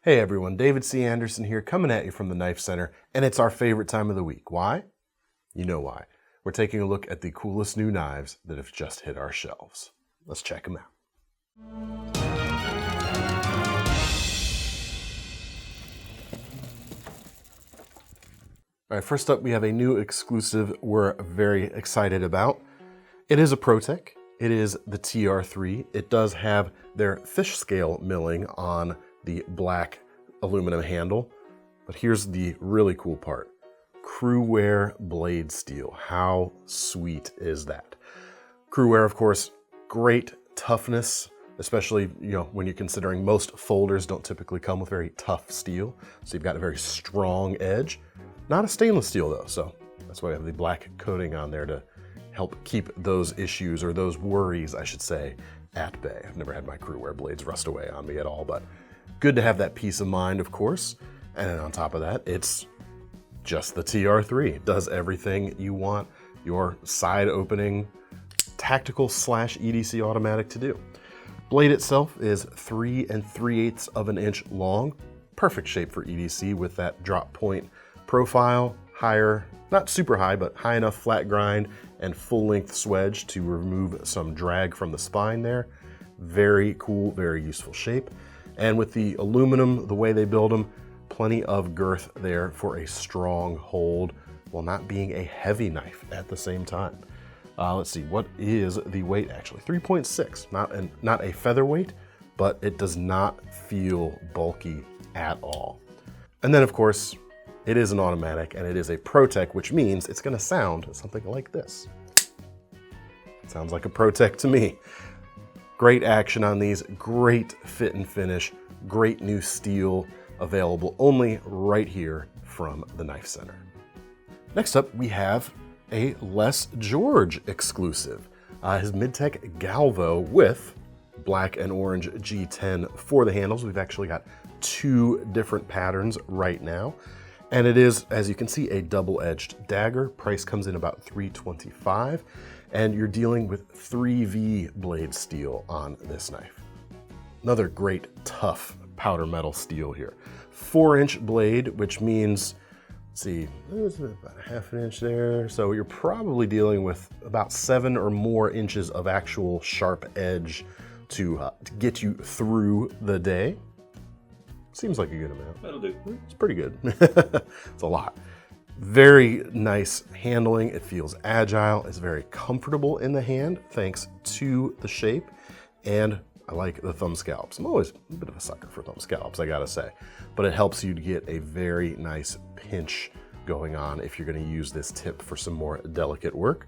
Hey everyone, David C. Anderson here, coming at you from the KnifeCenter, and it's our favorite time of the week. Why? You know why. We're taking a look at the coolest new knives that have just hit our shelves. Let's check them out. All right, first up we have a new exclusive we're very excited about. It is a ProTech. It is the TR3. It does have their fish scale milling on the black aluminum handle, but here's the really cool part. CruWear blade steel. How sweet is that? CruWear, of course, great toughness, especially when you're considering most folders don't typically come with very tough steel, so you've got a very strong edge. Not a stainless steel though, so that's why we have the black coating on there to help keep those issues, or those worries, I should say, at bay. I've never had my CruWear blades rust away on me at all, but good to have that peace of mind, of course. And then on top of that, it's just the TR3. It does everything you want your side opening tactical / EDC automatic to do. Blade itself is 3 3/8 of an inch long. Perfect shape for EDC with that drop point profile, higher, not super high, but high enough flat grind and full length swedge to remove some drag from the spine there. Very cool, very useful shape. And with the aluminum, the way they build them, plenty of girth there for a strong hold while not being a heavy knife at the same time. Let's see, what is the weight actually? 3.6, not a featherweight, but it does not feel bulky at all. And then of course, it is an automatic and it is a ProTech, which means it's gonna sound something like this. Sounds like a ProTech to me. Great action on these, great fit and finish, great new steel, available only right here from the KnifeCenter. Next up, we have a Les George exclusive. His Mid-Tech Galvo with black and orange G10 for the handles. We've actually got 2 different patterns right now. And it is, as you can see, a double-edged dagger. Price comes in about $325, and you're dealing with 3V blade steel on this knife. Another great, tough powder metal steel here. 4-inch blade, which means, let's see, there's about a 1/2 inch there. So you're probably dealing with about 7 or more inches of actual sharp edge to get you through the day. Seems like a good amount. That'll do. It's pretty good. It's a lot. Very nice handling. It feels agile. It's very comfortable in the hand thanks to the shape. And I like the thumb scallops. I'm always a bit of a sucker for thumb scallops, I gotta say. But it helps you to get a very nice pinch going on if you're gonna use this tip for some more delicate work.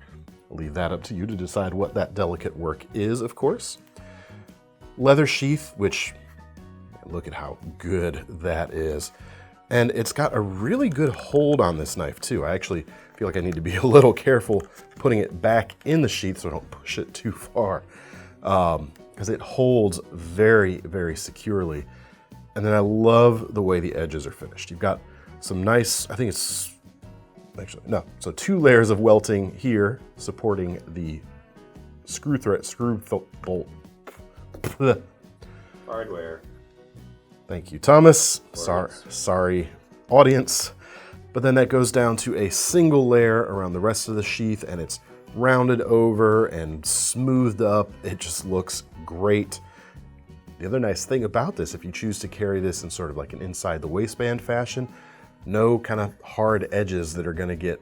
I'll leave that up to you to decide what that delicate work is, of course. Leather sheath, which, look at how good that is. And it's got a really good hold on this knife too. I actually feel like I need to be a little careful putting it back in the sheath so I don't push it too far. Because it holds very, very securely. And then I love the way the edges are finished. You've got some nice, I think it's, actually, no. So 2 layers of welting here supporting the screw bolt. Hardware. Thank you, Thomas. Sorry, audience. But then that goes down to a single layer around the rest of the sheath, and it's rounded over and smoothed up. It just looks great. The other nice thing about this, if you choose to carry this in sort of like an inside the waistband fashion, no kind of hard edges that are gonna get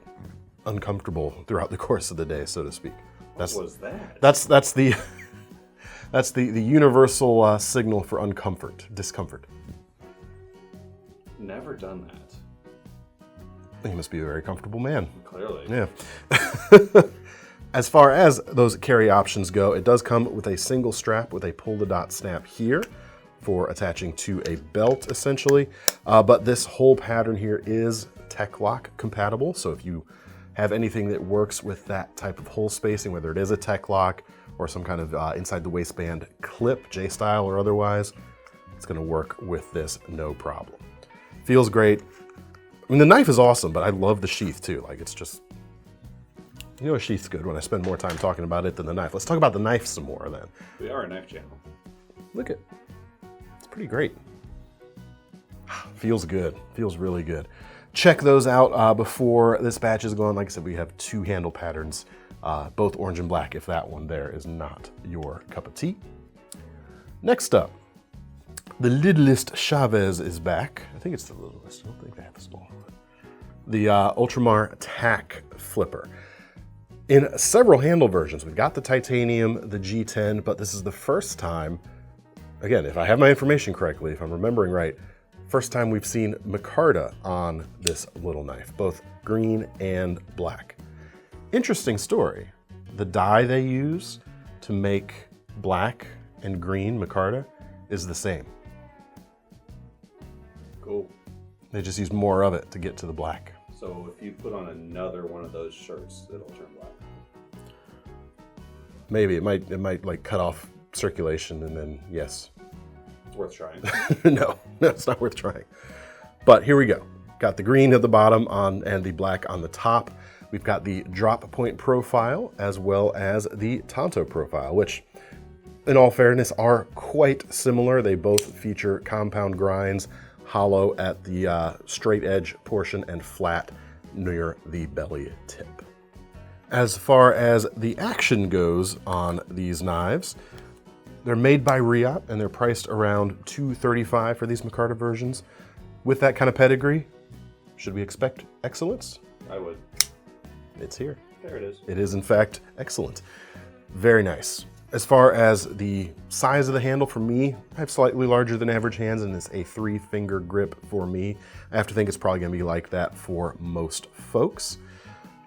uncomfortable throughout the course of the day, so to speak. What was that? That's the that's the universal signal for discomfort. Never done that. You must be a very comfortable man. Clearly. Yeah. As far as those carry options go, it does come with a single strap with a pull-the-dot snap here for attaching to a belt, essentially. But this whole pattern here is Tech-Lock compatible. So if you have anything that works with that type of hole spacing, whether it is a Tech-Lock or some kind of inside the waistband clip, J-style or otherwise, it's gonna work with this no problem. Feels great. I mean, the knife is awesome, but I love the sheath too. Like, it's just, you know, a sheath's good when I spend more time talking about it than the knife. Let's talk about the knife some more then. We are a knife channel. Look at, it's pretty great. Feels good, feels really good. Check those out before this batch is gone. Like I said, we have 2 handle patterns, both orange and black, if that one there is not your cup of tea. Next up, the littlest Chaves is back. I think it's the littlest, I don't think they have a smaller one. The Ultramar TAK flipper. In several handle versions, we've got the titanium, the G10, but this is the first time, again, if I have my information correctly, if I'm remembering right, first time we've seen micarta on this little knife, both green and black. Interesting story. The dye they use to make black and green micarta is the same. Cool. They just use more of it to get to the black. So if you put on another one of those shirts, it'll turn black. Maybe it might like cut off circulation, and then yes. It's worth trying. No, it's not worth trying. But here we go. Got the green at the bottom and the black on the top. We've got the drop point profile as well as the tanto profile, which in all fairness are quite similar. They both feature compound grinds, hollow at the straight edge portion and flat near the belly tip. As far as the action goes on these knives, they're made by Riot and they're priced around $235 for these micarta versions. With that kind of pedigree, should we expect excellence? I would. It's here. There it is. It is in fact excellent. Very nice. As far as the size of the handle, for me, I have slightly larger than average hands and it's a 3-finger grip for me. I have to think it's probably gonna be like that for most folks.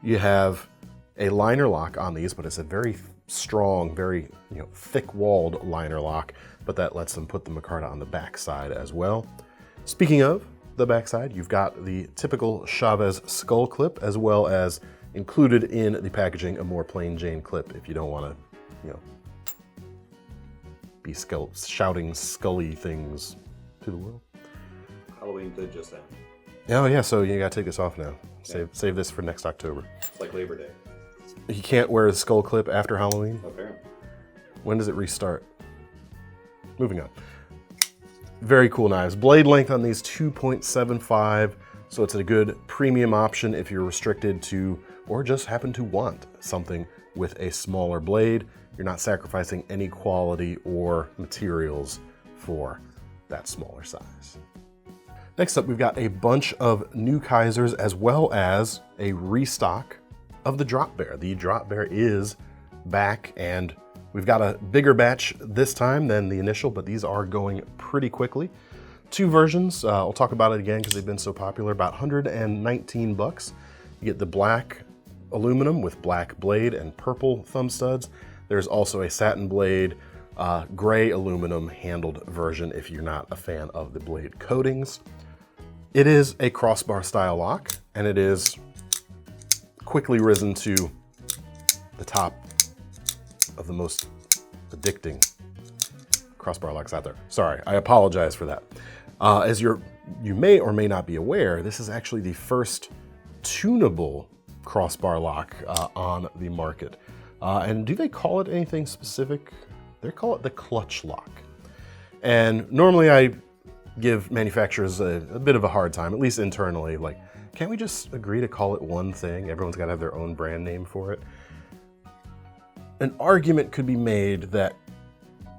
You have a liner lock on these, but it's a very strong, very thick-walled liner lock, but that lets them put the micarta on the back side as well. Speaking of the back side, you've got the typical Chaves skull clip, as well as included in the packaging a more plain Jane clip if you don't want to, be shouting scully things to the world. Halloween did just end. Oh yeah, so you gotta take this off now. Save this for next October. It's like Labor Day. You can't wear the skull clip after Halloween? Apparently. When does it restart? Moving on. Very cool knives. Blade length on these 2.75, so it's a good premium option if you're restricted to, or just happen to want something with a smaller blade. You're not sacrificing any quality or materials for that smaller size. Next up, we've got a bunch of new Kizers as well as a restock of the Drop Bear. The Drop Bear is back and we've got a bigger batch this time than the initial, but these are going pretty quickly. 2 versions, I'll talk about it again because they've been so popular, about 119 bucks. You get the black aluminum with black blade and purple thumb studs. There's also a satin blade, gray aluminum handled version if you're not a fan of the blade coatings. It is a crossbar style lock, and it is quickly risen to the top of the most addicting crossbar locks out there. Sorry, I apologize for that. As you may or may not be aware, this is actually the first tunable crossbar lock on the market. And do they call it anything specific? They call it the clutch lock. And normally I give manufacturers a bit of a hard time, at least internally, like, can't we just agree to call it one thing? Everyone's got to have their own brand name for it. An argument could be made that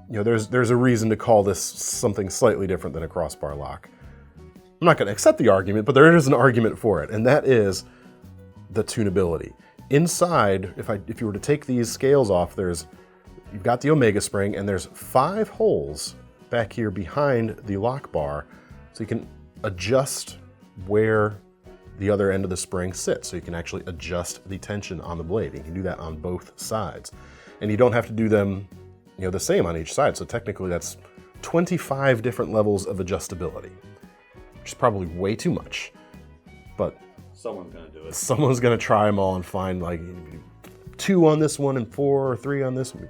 there's a reason to call this something slightly different than a crossbar lock. I'm not going to accept the argument, but there is an argument for it, and that is the tunability. Inside, if you were to take these scales off, you've got the Omega spring, and there's 5 holes back here behind the lock bar, so you can adjust where the other end of the spring sits, so you can actually adjust the tension on the blade. You can do that on both sides, and you don't have to do them the same on each side. So technically, that's 25 different levels of adjustability, which is probably way too much, but someone's gonna do it. Someone's gonna try them all and find like 2 on this one and 4 or 3 on this one.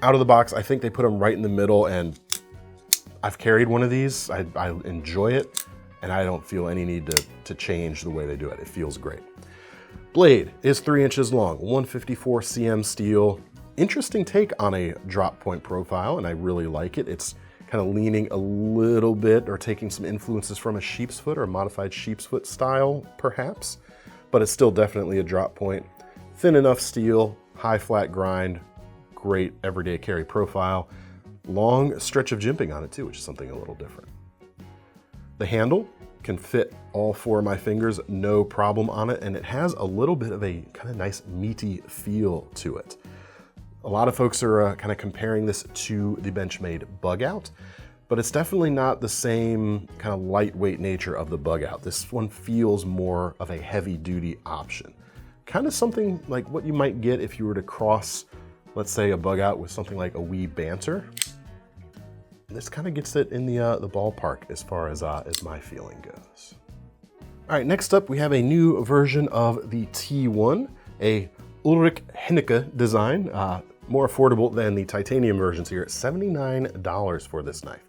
Out of the box, I think they put them right in the middle, and I've carried one of these. I enjoy it, and I don't feel any need to change the way they do it. It feels great. Blade is 3 inches long, 154 cm steel. Interesting take on a drop point profile, and I really like it. It's kind of leaning a little bit or taking some influences from a sheep's foot or a modified sheep's foot style, perhaps, but it's still definitely a drop point. Thin enough steel, high flat grind, great everyday carry profile. Long stretch of jimping on it too, which is something a little different. The handle can fit all 4 of my fingers, no problem on it, and it has a little bit of a kind of nice meaty feel to it. A lot of folks are kind of comparing this to the Benchmade Bug Out, but it's definitely not the same kind of lightweight nature of the Bug Out. This one feels more of a heavy duty option. Kind of something like what you might get if you were to cross, let's say, a Bug Out with something like a Wee Banter. This kind of gets it in the ballpark as far as my feeling goes. All right, next up we have a new version of the T1, a Ulrich Hennecke design, more affordable than the titanium versions here at $79 for this knife.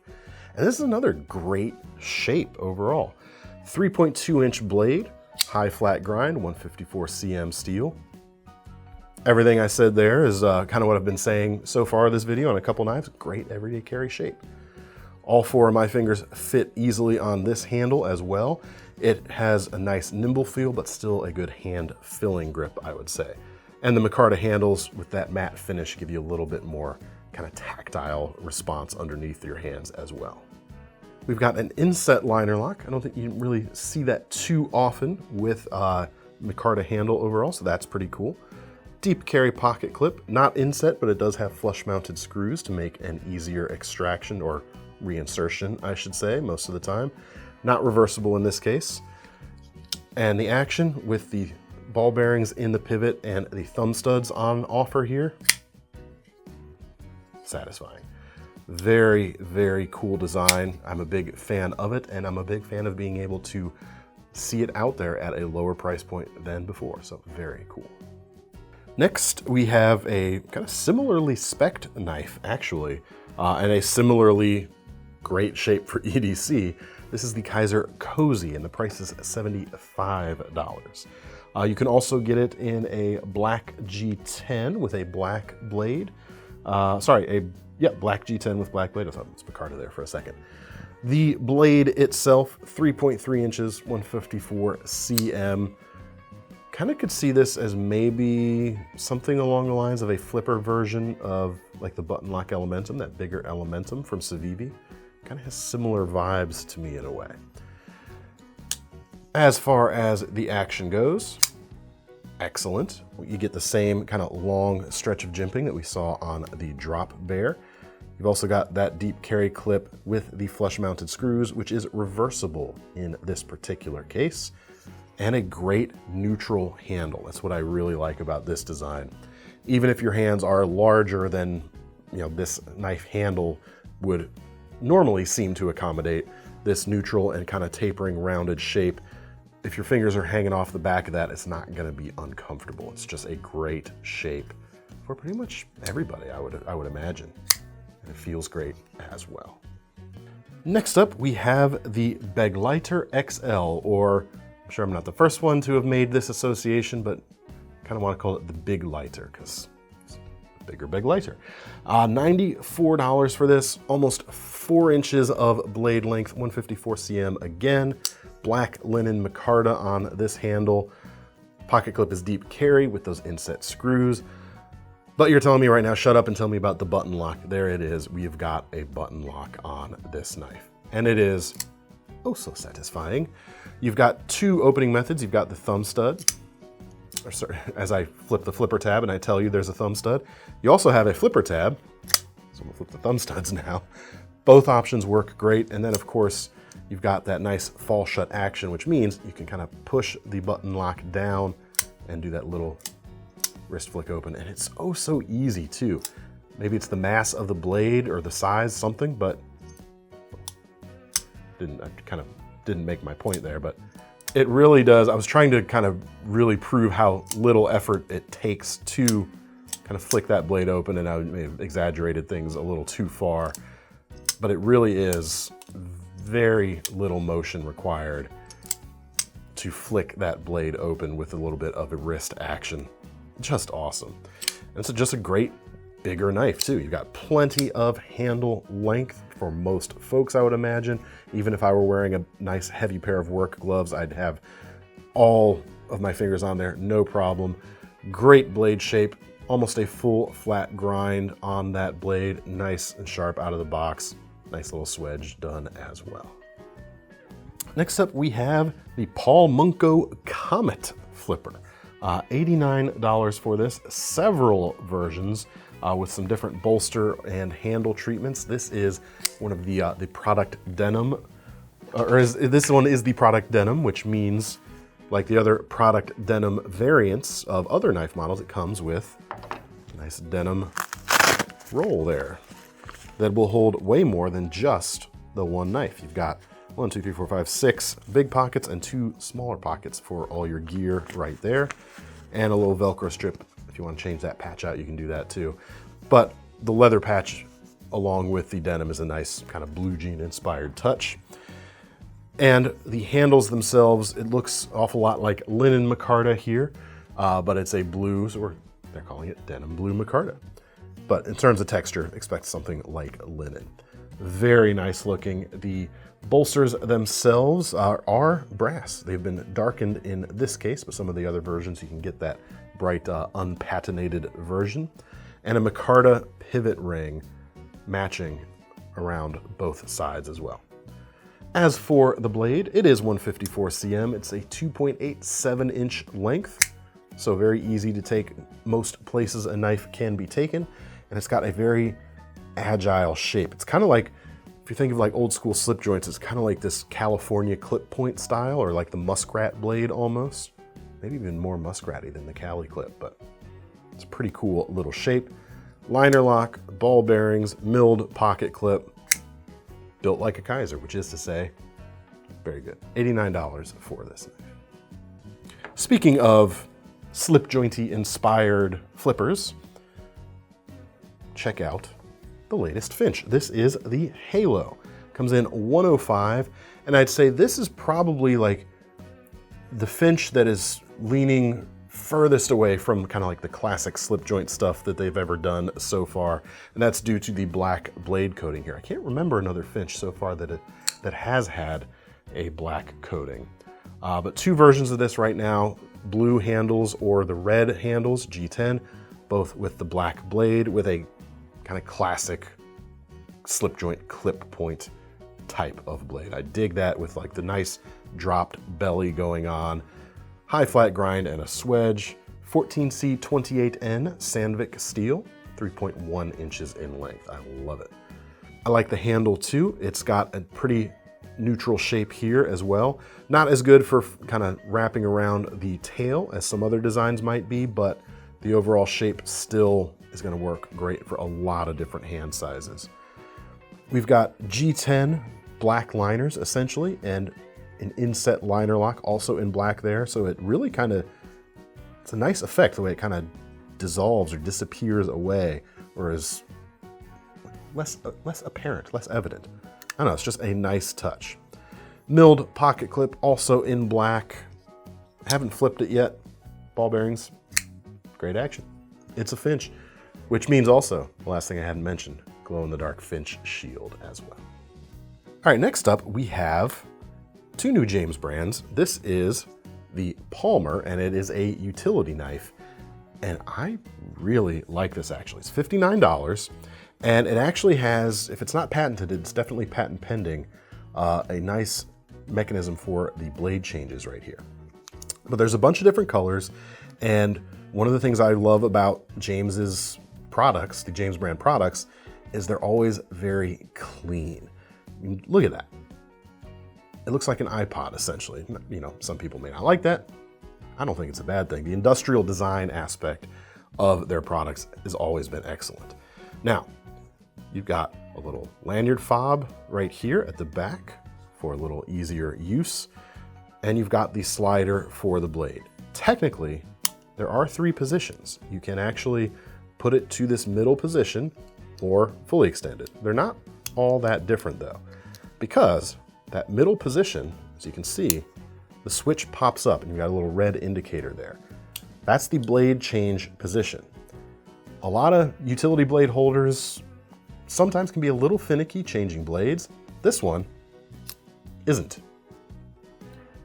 And this is another great shape overall. 3.2-inch blade, high flat grind, 154 cm steel. Everything I said there is kind of what I've been saying so far this video on a couple knives. Great everyday carry shape. All 4 of my fingers fit easily on this handle as well. It has a nice nimble feel, but still a good hand filling grip, I would say. And the micarta handles with that matte finish give you a little bit more kind of tactile response underneath your hands as well. We've got an inset liner lock. I don't think you really see that too often with micarta handle overall, so that's pretty cool. Deep carry pocket clip, not inset, but it does have flush mounted screws to make an easier extraction or reinsertion, I should say, most of the time. Not reversible in this case. And the action with the ball bearings in the pivot and the thumb studs on offer here, satisfying. Very, very cool design. I'm a big fan of it, and I'm a big fan of being able to see it out there at a lower price point than before, so very cool. Next, we have a kind of similarly spec'd knife, actually, and a similarly great shape for EDC. This is the Kizer Cozy, and the price is $75. You can also get it in a black G10 with a black blade. Black G10 with black blade. I thought it was micarta there for a second. The blade itself, 3.3 inches, 154 cm. Kind of could see this as maybe something along the lines of a flipper version of like the button lock Elementum, that bigger Elementum from Civivi. Kind of has similar vibes to me in a way. As far as the action goes, excellent. You get the same kind of long stretch of jimping that we saw on the Drop Bear. You've also got that deep carry clip with the flush mounted screws, which is reversible in this particular case. And a great neutral handle. That's what I really like about this design. Even if your hands are larger than this knife handle would normally seem to accommodate, this neutral and kind of tapering rounded shape, if your fingers are hanging off the back of that, it's not going to be uncomfortable. It's just a great shape for pretty much everybody, I would imagine. And it feels great as well. Next up, we have the Begleiter XL, or I'm sure I'm not the first one to have made this association, but I kind of want to call it the Big Lighter because it's a bigger Begleiter. $94 for this, almost 4 inches of blade length, 154 cm again, black linen micarta on this handle. Pocket clip is deep carry with those inset screws. But you're telling me right now, shut up and tell me about the button lock. There it is. We've got a button lock on this knife. And it is oh so satisfying. You've got 2 opening methods. You've got the thumb stud, or sorry, as I flip the flipper tab and I tell you there's a thumb stud. You also have a flipper tab, so I'm gonna flip the thumb studs now. Both options work great. And then of course, you've got that nice fall shut action, which means you can kind of push the button lock down and do that little wrist flick open. And it's oh so easy too. Maybe it's the mass of the blade or the size, something, but I kind of didn't make my point there, but it really does. I was trying to kind of really prove how little effort it takes to kind of flick that blade open, and I may have exaggerated things a little too far, but it really is very little motion required to flick that blade open with a little bit of a wrist action. Just awesome. And it's just a great bigger knife too. You've got plenty of handle length for most folks, I would imagine. Even if I were wearing a nice heavy pair of work gloves, I'd have all of my fingers on there, no problem. Great blade shape, almost a full flat grind on that blade. Nice and sharp out of the box. Nice little swedge done as well. Next up, we have the Bronco Comet flipper. $89 for this, several versions with some different bolster and handle treatments. This is one of the product denim, this one is the product denim, which means like the other product denim variants of other knife models, it comes with a nice denim roll there that will hold way more than just the one knife. You've got 1, 2, 3, 4, 5, 6 big pockets and 2 smaller pockets for all your gear right there. And a little Velcro strip. If you want to change that patch out, you can do that too. But the leather patch along with the denim is a nice kind of blue jean inspired touch. And the handles themselves, it looks an awful lot like linen micarta here, but it's a blue, so they're calling it denim blue micarta. But in terms of texture, expect something like linen. Very nice looking. The bolsters themselves are brass. They've been darkened in this case, but some of the other versions you can get that bright unpatinated version. And a micarta pivot ring matching around both sides as well. As for the blade, it is 154 cm. It's a 2.87 inch length, so very easy to take most places a knife can be taken. And it's got a very agile shape. It's kind of like, if you think of like old school slip joints, it's kind of like this California clip point style, or like the muskrat blade almost. Maybe even more muskratty than the Cali clip, but it's a pretty cool little shape. Liner lock, ball bearings, milled pocket clip, built like a Kizer, which is to say, very good. $89 for this knife. Speaking of slip jointy inspired flippers, check out the latest Finch. This is the Halo. Comes in 105, and I'd say this is probably like the Finch that is leaning furthest away from kind of like the classic slip joint stuff that they've ever done so far, and that's due to the black blade coating here. I can't remember another Finch so far that has had a black coating. But 2 versions of this right now, blue handles or the red handles, G10, both with the black blade with a kind of classic slip joint clip point type of blade. I dig that with like the nice dropped belly going on, high flat grind and a swedge, 14C28N Sandvik steel, 3.1 inches in length. I love it. I like the handle too. It's got a pretty neutral shape here as well. Not as good for kind of wrapping around the tail as some other designs might be, but the overall shape still is going to work great for a lot of different hand sizes. We've got G10 black liners essentially, and an inset liner lock also in black there. So it really kind of, it's a nice effect the way it kind of dissolves or disappears away, or is less apparent, less evident. I don't know, it's just a nice touch. Milled pocket clip also in black. Haven't flipped it yet. Ball bearings, great action. It's a Finch, which means also, the last thing I hadn't mentioned, glow-in-the-dark Finch shield as well. All right, next up we have 2 new James brands. This is the Palmer, and it is a utility knife. And I really like this actually. It's $59, and it actually has, if it's not patented, it's definitely patent pending, a nice mechanism for the blade changes right here. But there's a bunch of different colors, and one of the things I love about James's products, the James brand products, is they're always very clean. Look at that. It looks like an iPod, essentially. You know, some people may not like that. I don't think it's a bad thing. The industrial design aspect of their products has always been excellent. Now, you've got a little lanyard fob right here at the back for a little easier use, and you've got the slider for the blade. Technically, there are 3 positions. You can actually put it to this middle position or fully extend it. They're not all that different though, because that middle position, as you can see, the switch pops up and you've got a little red indicator there. That's the blade change position. A lot of utility blade holders sometimes can be a little finicky changing blades. This one isn't.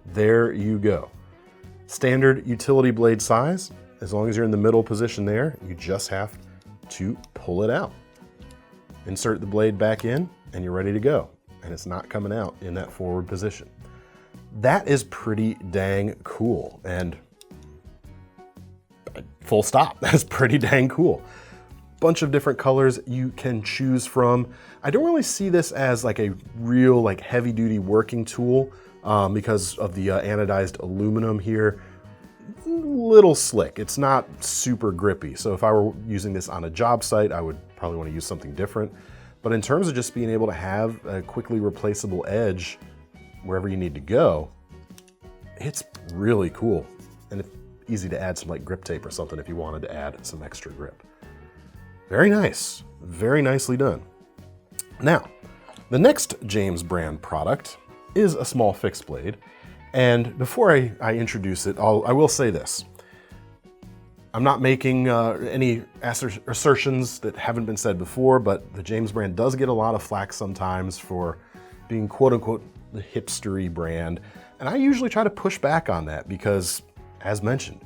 There you go. Standard utility blade size. As long as you're in the middle position there, you just have to pull it out. Insert the blade back in and you're ready to go. And it's not coming out in that forward position. That is pretty dang cool. And full stop, that's pretty dang cool. Bunch of different colors you can choose from. I don't really see this as like a real like heavy duty working tool because of the anodized aluminum here. Little slick, it's not super grippy. So if I were using this on a job site, I would probably want to use something different. But in terms of just being able to have a quickly replaceable edge wherever you need to go, it's really cool. And it's easy to add some like grip tape or something if you wanted to add some extra grip. Very nice, very nicely done. Now, the next James brand product is a small fixed blade. And before I introduce it, I will say this. I'm not making any assertions that haven't been said before, but the James brand does get a lot of flack sometimes for being quote unquote the hipstery brand. And I usually try to push back on that because, as mentioned,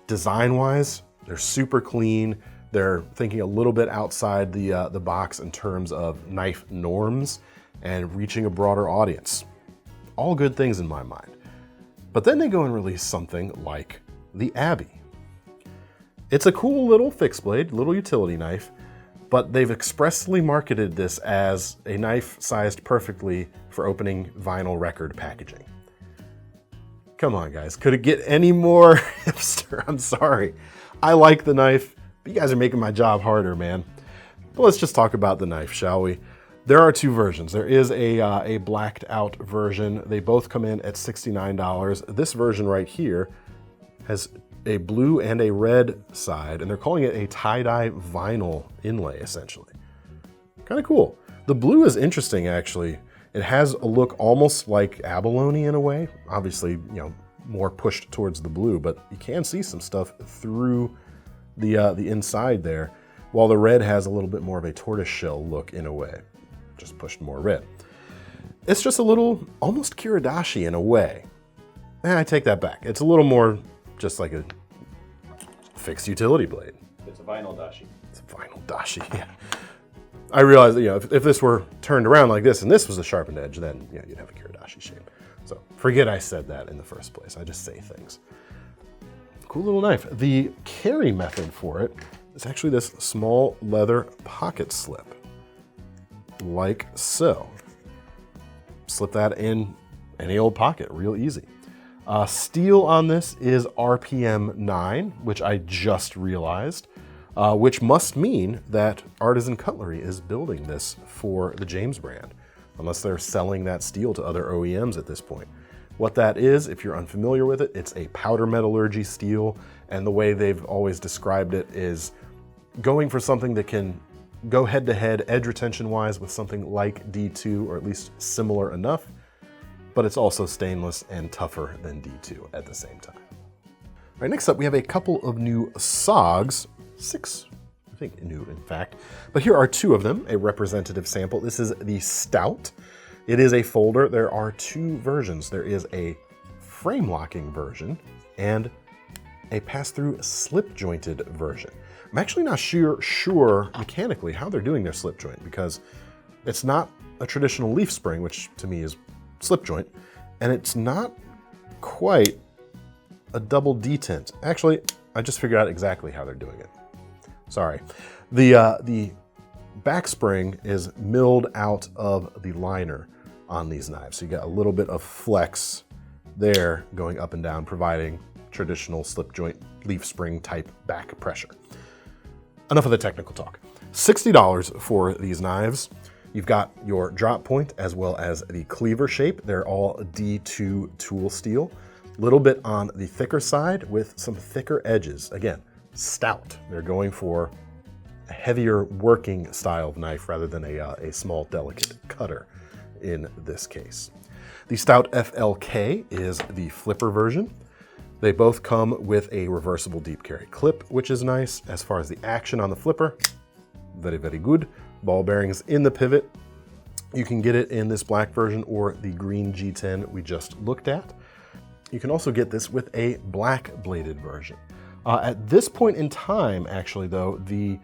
design-wise, they're super clean. They're thinking a little bit outside the box in terms of knife norms and reaching a broader audience. All good things in my mind. But then they go and release something like the Abbey. It's a cool little fixed blade, little utility knife, but they've expressly marketed this as a knife sized perfectly for opening vinyl record packaging. Come on guys, could it get any more hipster? I'm sorry. I like the knife, but you guys are making my job harder, man. But let's just talk about the knife, shall we? There are two versions. There is a blacked out version. They both come in at $69. This version right here has a blue and a red side, and they're calling it a tie-dye vinyl inlay, essentially. Kind of cool. The blue is interesting, actually. It has a look almost like abalone in a way. Obviously, you know, more pushed towards the blue, but you can see some stuff through the inside there, while the red has a little bit more of a tortoiseshell look in a way. Just pushed more red. It's just a little, almost Kiradashi in a way. I take that back. It's a little more just like a fixed utility blade. It's a vinyl dashi. It's a vinyl dashi, yeah. I realize that, you know, if this were turned around like this and this was a sharpened edge, then you know, you'd have a Kiradashi shape. So forget I said that in the first place. I just say things. Cool little knife. The carry method for it is actually this small leather pocket slip. Like so. Slip that in any old pocket, real easy. Steel on this is RPM 9, which I just realized, which must mean that Artisan Cutlery is building this for the James brand, unless they're selling that steel to other OEMs at this point. What that is, if you're unfamiliar with it, it's a powder metallurgy steel, and the way they've always described it is going for something that can go head-to-head edge retention-wise with something like D2, or at least similar enough, but it's also stainless and tougher than D2 at the same time. All right, next up we have a couple of new SOGs, 6, I think new in fact, but here are 2 of them, a representative sample. This is the Stout. It is a folder. There are 2 versions. There is a frame locking version and a pass-through slip jointed version. I'm actually not sure mechanically how they're doing their slip joint, because it's not a traditional leaf spring, which to me is slip joint, and it's not quite a double detent. Actually, I just figured out exactly how they're doing it. Sorry. The back spring is milled out of the liner on these knives. So you got a little bit of flex there going up and down, providing traditional slip joint leaf spring type back pressure. Enough of the technical talk. $60 for these knives. You've got your drop point as well as the cleaver shape. They're all D2 tool steel. Little bit on the thicker side with some thicker edges. Again, stout. They're going for a heavier working style of knife rather than a small delicate cutter in this case. The Stout FLK is the flipper version. They both come with a reversible deep carry clip, which is nice. As far as the action on the flipper, very, very good. Ball bearings in the pivot. You can get it in this black version or the green G10 we just looked at. You can also get this with a black bladed version. At this point in time, actually though, the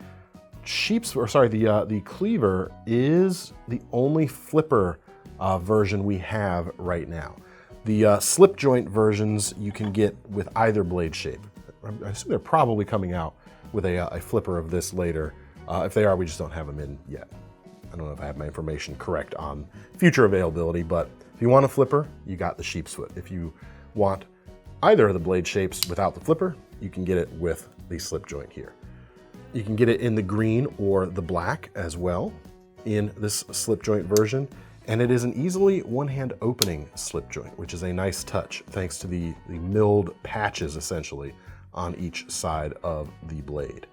cleaver is the only flipper version we have right now. The slip joint versions you can get with either blade shape. I assume they're probably coming out with a flipper of this later. If they are, we just don't have them in yet. I don't know if I have my information correct on future availability, but if you want a flipper, you got the sheep's foot. If you want either of the blade shapes without the flipper, you can get it with the slip joint here. You can get it in the green or the black as well in this slip joint version. And it is an easily one-hand opening slip joint, which is a nice touch thanks to the milled patches essentially on each side of the blade.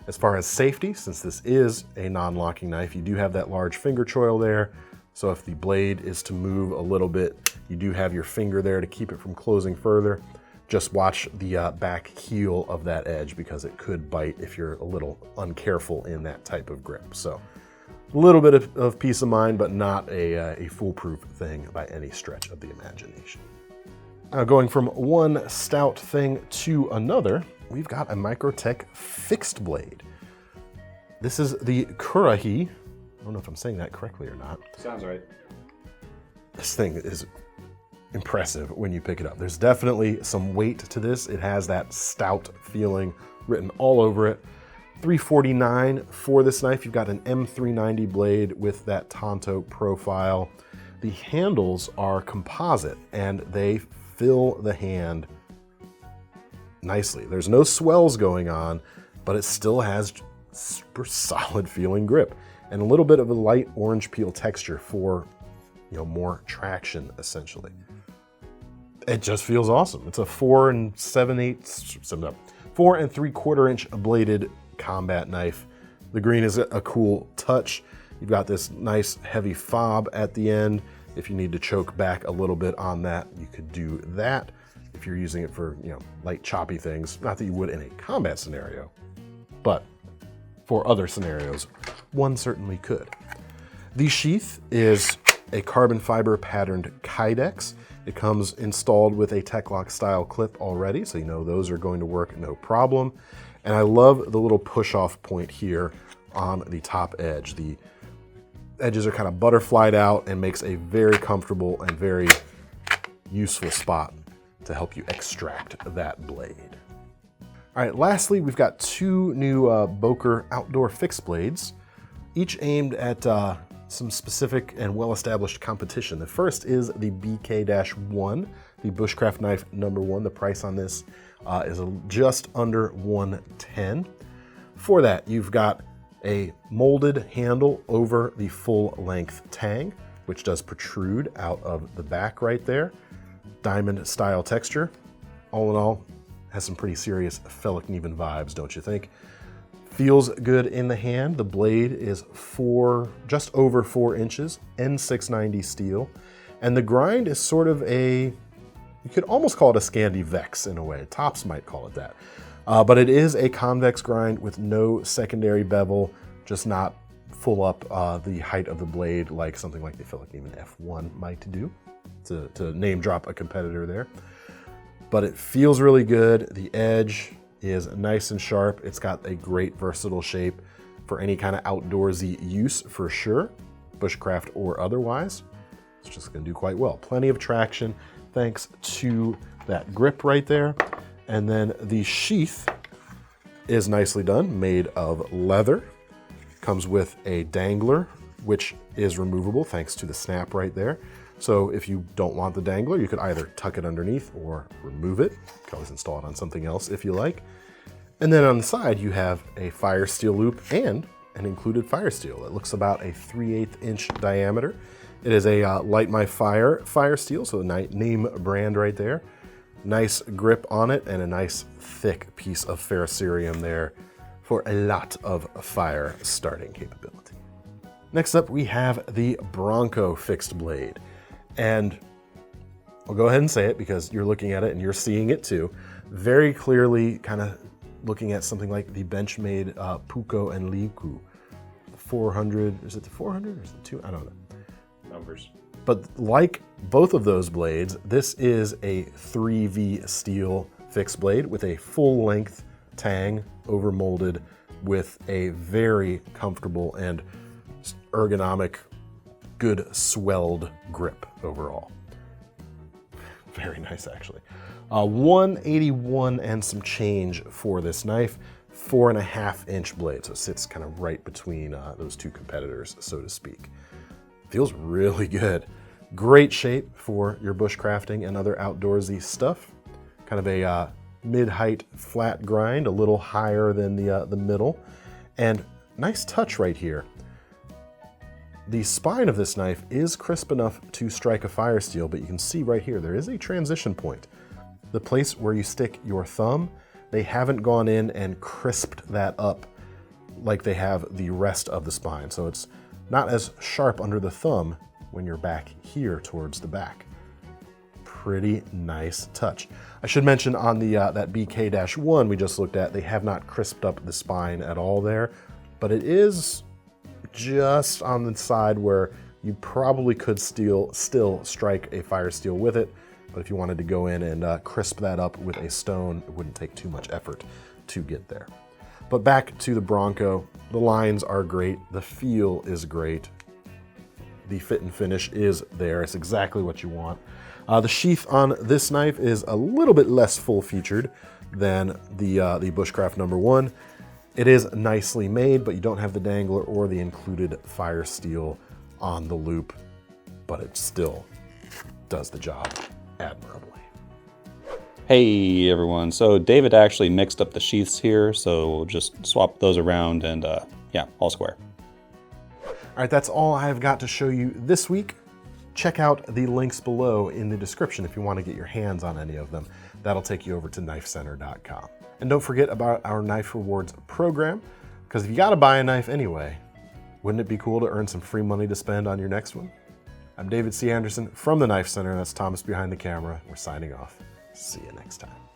As far as safety, since this is a non-locking knife, you do have that large finger choil there. So if the blade is to move a little bit, you do have your finger there to keep it from closing further. Just watch the back heel of that edge because it could bite if you're a little uncareful in that type of grip. So a little bit of peace of mind, but not a foolproof thing by any stretch of the imagination. Now going from one stout thing to another, we've got a Microtech fixed blade. This is the Currahee. I don't know if I'm saying that correctly or not. Sounds right. This thing is impressive when you pick it up. There's definitely some weight to this. It has that stout feeling written all over it. $349 for this knife. You've got an M390 blade with that Tonto profile. The handles are composite and they fill the hand nicely. There's no swells going on, but it still has super solid feeling grip and a little bit of a light orange peel texture for, more traction essentially. It just feels awesome. It's a 4 3/4 inch bladed combat knife. The green is a cool touch. You've got this nice heavy fob at the end. If you need to choke back a little bit on that, you could do that. If you're using it for, light choppy things, not that you would in a combat scenario, but for other scenarios, one certainly could. The sheath is a carbon fiber patterned Kydex. It comes installed with a Techlock style clip already, so those are going to work no problem. And I love the little push-off point here on the top edge. The edges are kind of butterflied out and makes a very comfortable and very useful spot to help you extract that blade. All right, lastly, we've got two new Boker outdoor fixed blades, each aimed at some specific and well-established competition. The first is the BK-1, the Bushcraft knife #1. The price on this is just under $110. For that, you've got a molded handle over the full-length tang, which does protrude out of the back right there. Diamond-style texture. All in all, has some pretty serious Felikneven vibes, don't you think? Feels good in the hand. The blade is just over 4 inches, N690 steel, and the grind is sort of you could almost call it a Scandi Vex in a way. Tops might call it that. But it is a convex grind with no secondary bevel, just not full up the height of the blade like something like the Felikneven F1 might do, to name drop a competitor there. But it feels really good. The edge is nice and sharp. It's got a great versatile shape for any kind of outdoorsy use for sure, bushcraft or otherwise. It's just gonna do quite well. Plenty of traction thanks to that grip right there. And then the sheath is nicely done, made of leather. Comes with a dangler, which is removable thanks to the snap right there. So if you don't want the dangler, you could either tuck it underneath or remove it. You can always install it on something else if you like. And then on the side, you have a fire steel loop and an included fire steel. It looks about a 3/8 inch diameter. It is a Light My Fire steel, so a name brand right there. Nice grip on it and a nice thick piece of ferrocerium there for a lot of fire starting capability. Next up, we have the Bronco fixed blade. And I'll go ahead and say it because you're looking at it and you're seeing it too. Very clearly kind of looking at something like the Benchmade Puko and Liku. 400, is it the 400 or is it the 2? I don't know. Numbers. But like both of those blades, this is a 3V steel fixed blade with a full length tang over molded with a very comfortable and ergonomic, good swelled grip overall. Very nice, actually. 181 and some change for this knife, 4.5-inch blade, so it sits kind of right between those two competitors, so to speak. Feels really good. Great shape for your bushcrafting and other outdoorsy stuff. Kind of a mid-height flat grind, a little higher than the middle, and nice touch right here. The spine of this knife is crisp enough to strike a fire steel, but you can see right here, there is a transition point. The place where you stick your thumb, they haven't gone in and crisped that up like they have the rest of the spine. So it's not as sharp under the thumb when you're back here towards the back. Pretty nice touch. I should mention on the that BK-1 we just looked at, they have not crisped up the spine at all there, but it is just on the side where you probably could still strike a fire steel with it, but if you wanted to go in and crisp that up with a stone, it wouldn't take too much effort to get there. But back to the Bronco, the lines are great, the feel is great, the fit and finish is there, it's exactly what you want. The sheath on this knife is a little bit less full-featured than the Bushcraft #1. It is nicely made, but you don't have the dangler or the included fire steel on the loop, but it still does the job admirably. Hey everyone, so David actually mixed up the sheaths here, so we'll just swap those around and yeah, all square. All right, that's all I've got to show you this week. Check out the links below in the description if you want to get your hands on any of them. That'll take you over to KnifeCenter.com. And don't forget about our Knife Rewards program, because if you got to buy a knife anyway, wouldn't it be cool to earn some free money to spend on your next one? I'm David C. Anderson from the Knife Center, and that's Thomas behind the camera. We're signing off. See you next time.